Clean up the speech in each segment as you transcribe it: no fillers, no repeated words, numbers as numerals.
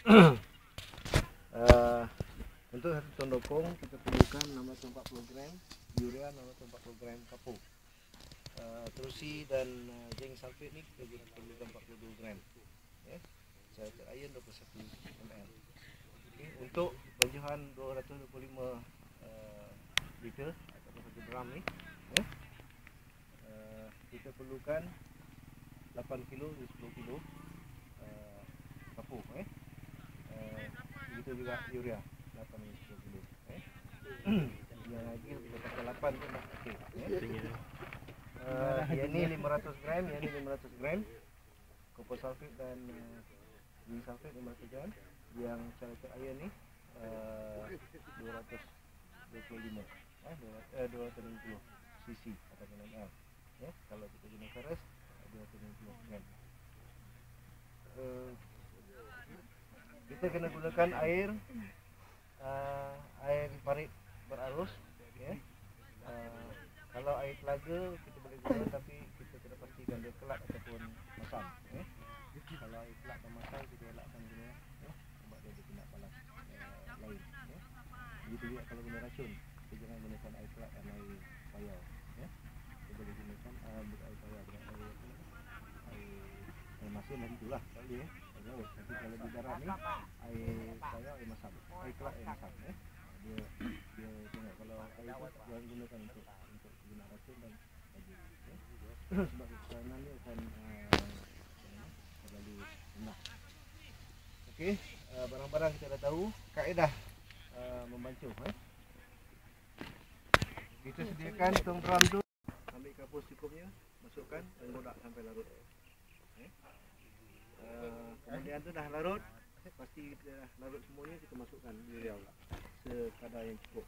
Untuk satu ton dokong kita perlukan 640 gram urea, 640 gram kapur. Terusi dan zinc sulfate ni kita perlukan 42 gram. Cair iron 21 ml. Okay. Untuk banjuhan 225 liter atau 1 gram ni, kita perlukan 8 kilo dan 10 kilo kapur. Begitu juga urea 8 dan 10 kilo. Yang lagi kita pakai 8 tu nak okey. Yang ni 500 gram, yang ni 500 gram. Copper sulfate dan zinc sulfate 500 gram. Yang cair air ni 225 250 cc atau ml. Kalau kita guna keras 250 gram. Kita kena gunakan air parit berarus. Kalau air telaga kita boleh guna, tapi kita kena pastikan dia kelak ataupun masam. Kalau air kelak dan masam kita elakkan guna, sebab dia bertindak balas lain. Begitu juga kalau guna racun, kita jangan gunakan air kelak dan air payau. Kita boleh gunakan air payau dengan air masin dan itulah kalau dia. Tapi kalau di darat ni air payau, air masam, air kelak, air masam. Dia tengok kalau air tu jangan gunakan untuk guna racun dan lagi. Sebab keranan ni akan terlalu rendah. Okey, barang-barang kita dah tahu, kaedah membancuh. Kita sediakan tong drum tu, ambil kapur secukupnya, masukkan dan godak sampai larut. Kemudian tu dah larut, pasti kita dah larut semuanya, kita masukkan urea pula sekadar yang cukup.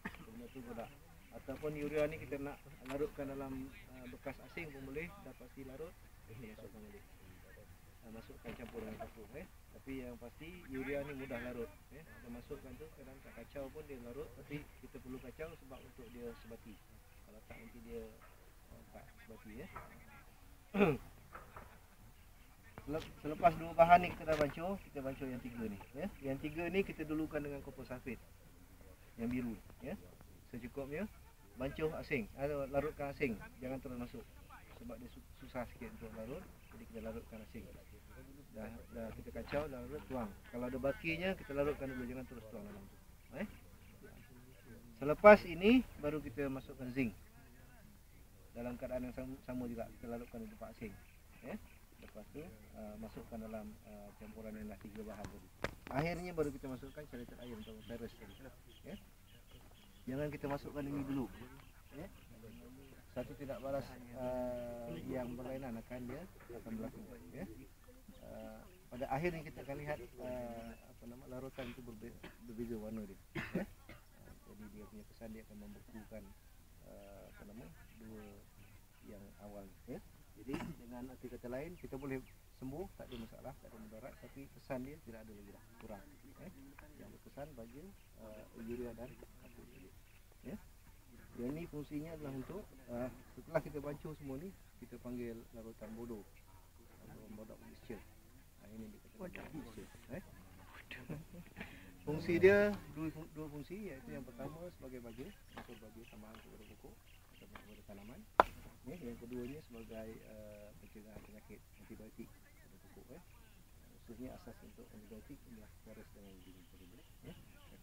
Kemudian tu godak. Ataupun urea ni kita nak larutkan dalam bekas asing pun boleh, dah pasti larut, masukkan balik. Masukkan campur dengan kapur. Tapi yang pasti urea ni mudah larut. Kita masukkan tu, kadang tak kacau pun dia larut, tapi kita perlu kacau sebab untuk dia sebati. Kalau tak nanti dia tak sebati. Selepas dua bahan ni kita dah bancuh, kita bancuh yang tiga ni. Yang tiga ni kita dulukan dengan copper sulfate yang biru. Secukupnya. Bancuh asing, larutkan asing, jangan terus masuk sebab dia susah sikit untuk larut. Jadi kita larutkan asing. Dah kita kacau, dah larut, tuang. Kalau ada bakinya kita larutkan dulu, jangan terus tuang dalam tu. Selepas ini baru kita masukkan zinc. Dalam keadaan yang sama juga, kita larutkan di tempat asing. Lepas tu masukkan dalam campuran yang dah tiga bahan tadi. Akhirnya baru kita masukkan cair air untuk beres tadi. Jangan kita masukkan ini dulu. Satu tidak balas yang berlainan akan berlaku. Pada akhirnya kita akan lihat larutan itu berbeza warna dia. Jadi dia punya kesan dia akan membekukan dua yang awal. Jadi dengan arti kata lain, kita boleh sembuh, tak ada masalah, tak ada mudarat, tapi kesan dia tidak ada lagi dah, kurang. Yang berkesan baju urea dan kapur. Yang ni fungsinya adalah untuk setelah kita bancuh semua ni, kita panggil larutan bodoh atau bodoh mixture. Ini dikatakan mixture. Fungsi dia dua fungsi, iaitu yang pertama sebagai baja, unsur baja tambahan kepada pokok atau kepada tanaman. Yang keduanya sebagai pencegahan penyakit, antibiotik pada pokok. Khususnya asas untuk antibiotik adalah virus dengan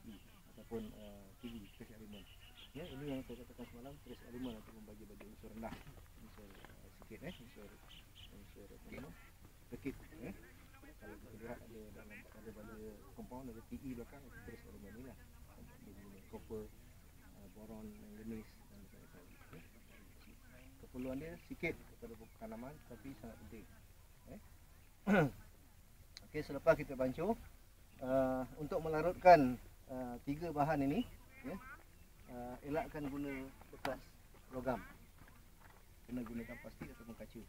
FE ataupun TB, trace element. Ini yang saya katakan semalam, trace element untuk membagi-bagi unsur rendah, unsur sikit, unsur tekit. Kalau kita lihat ada pada compound, ada TE belakang, itu trace element ni lah. Copper, boron, manganese dan sebagainya. Keperluan dia sikit kepada tanaman, tapi sangat penting. Okey, selepas kita bancuh, untuk melarutkan tiga bahan ini, elakkan guna bekas logam. Kena gunakan plastik ataupun kaca.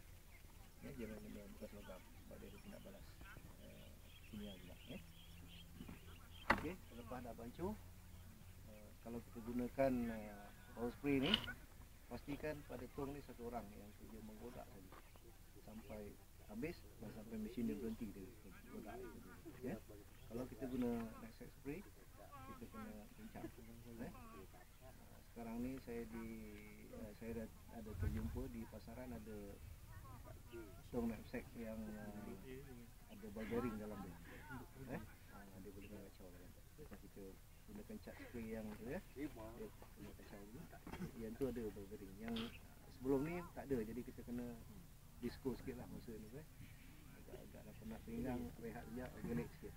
Jangan guna bekas logam sebab dia tidak balas kimia juga. Okey, selepas dah bancuh, kalau kita gunakan power spray ni, pastikan pada tong ni satu orang yang kerja menggodak saja sampai habis dan sampai mesin dia berhenti dia godak. guna nitrate spray, kita kena kencang. Sekarang ni saya dah ada terjumpa di pasaran ada tong knapsack yang ada ball bearing dalam dia. Dia boleh kacau dalam. Kalau kita gunakan cat spray yang tu dia kena kacau dulu. Yang tu ada ball bearing. Yang sebelum ni tak ada, jadi kita kena disco sikit lah masa ni. Agak nak penat pinggang, rehat sekejap, gelek sikit.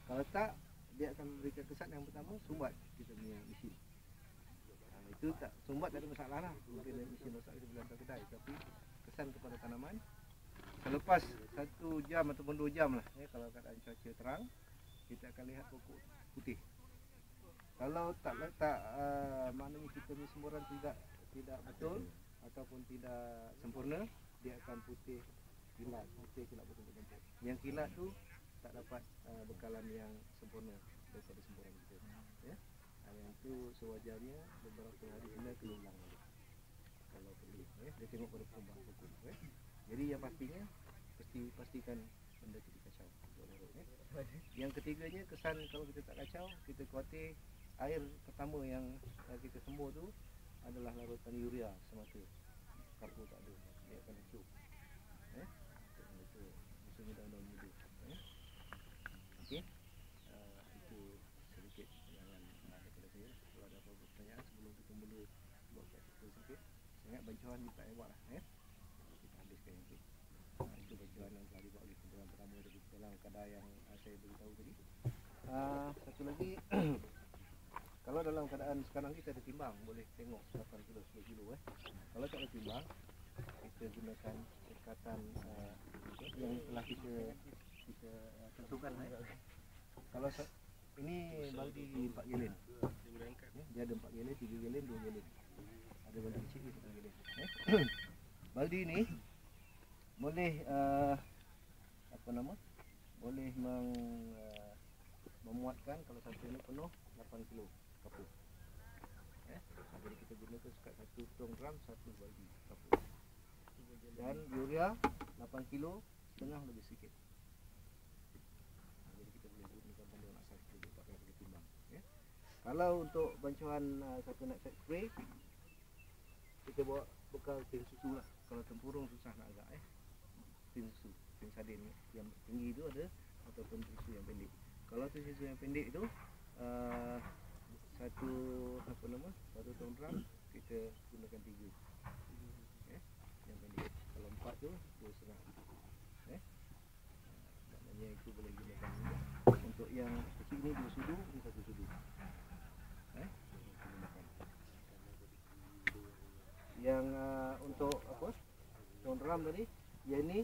Kalau tak, dia akan memberikan kesan yang pertama, sumbat kita punya mesin. Itu tak, sumbat tak ada masalah lah. Mungkin mesin rosak kita boleh hantar kedai, tapi kesan kepada tanaman selepas 1 jam ataupun 2 jam lah, kalau keadaan cuaca terang, kita akan lihat pokok putih. Kalau tak maknanya kita punya semburan tidak betul ataupun tidak sempurna, dia akan putih kilat betul-betul. Yang kilat tu tak dapat bekalan yang sempurna daripada semburan kita. Yang tu sewajarnya beberapa hari kena ulang kalau perlu. Dia tengok pada perkembangan pokok. Jadi yang pastinya pastikan benda tu dikacau. Yang ketiganya, kesan kalau kita tak kacau, kita khawatir air pertama yang kita sembur tu adalah larutan urea semata. Kapur tak ada, dia akan lecup. Itu musuhnya daun-daun muda. Okey. Itu sedikit pandangan daripada saya. Kalau ada apa-apa pertanyaan sebelum kita mula buat praktikal sikit, saya ingat bancuan ni tak hebat lah. Kita habiskan yang tu. Itu bancuan yang telah dibuat oleh kumpulan pertama dalam kadar yang saya beritahu tadi. Satu lagi, kalau dalam keadaan sekarang kita ada timbang, boleh tengok 8 kilo, 10 kilo. Kalau tak ada timbang, kita gunakan ikatan yang telah kita tentukan. Kalau ini baldi 4 galen, dia ada 4 galen, 3 galen, 2 galen. Ada baldi kecil ni 1 galen. Baldi ni boleh boleh memuatkan kalau satu ni penuh 8 kilo kapur. Jadi kita gunakan sekat 1 kilogram 1 baldi kapur. Dan urea 8 kilo setengah lebih sikit. Jadi kita boleh gunakan panduan asas dulu, tak payah pergi timbang. Kalau untuk bancuan satu nitrate spray, kita bawa bekal tin susu lah. Kalau tempurung susah nak agak. Tin susu, tin sardin yang tinggi tu ada, ataupun tin susu yang pendek. Kalau tin susu yang pendek tu satu tong drum kita gunakan 3. Yang pendek. Kalau 4 tu 2,5. Maknanya itu boleh gunakan. Untuk yang kecil ni 2 sudu, ni 1 sudu. Yang untuk apa? Tong drum tadi, yang ini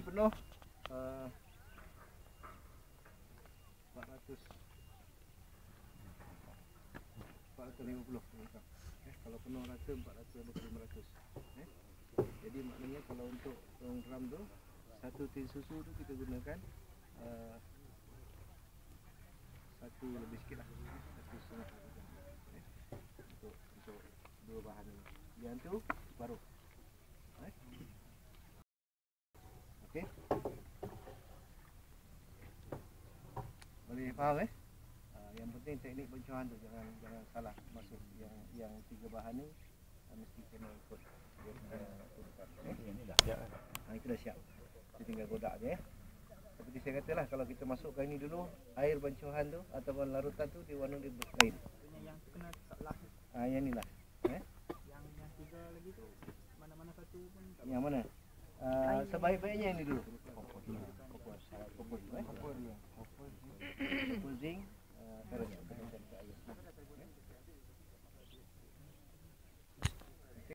penuh 450. Kalau penuh rata 400 atau 500. Jadi maknanya kalau untuk tong drum tu, satu tin susu tu kita gunakan 1 lebih sikit lah, 1,5 untuk 2 bahan ni. Yang tu separuh. Okey. Boleh faham yang penting teknik bancuan tu jangan salah masuk yang 3 bahan ni mesti kena ikut ini dah siap kan. Itu dah siap. Kita tinggal godak je Seperti saya katalah, kalau kita masukkan ini dulu, air bancuhan tu ataupun larutan tu diwarna dia lain. Yang tu kena tak lah. Yang ni lah. Yang 3 lagi tu mana-mana satu pun tak. Yang mana? Sebaik-baiknya ini dulu. Kompor.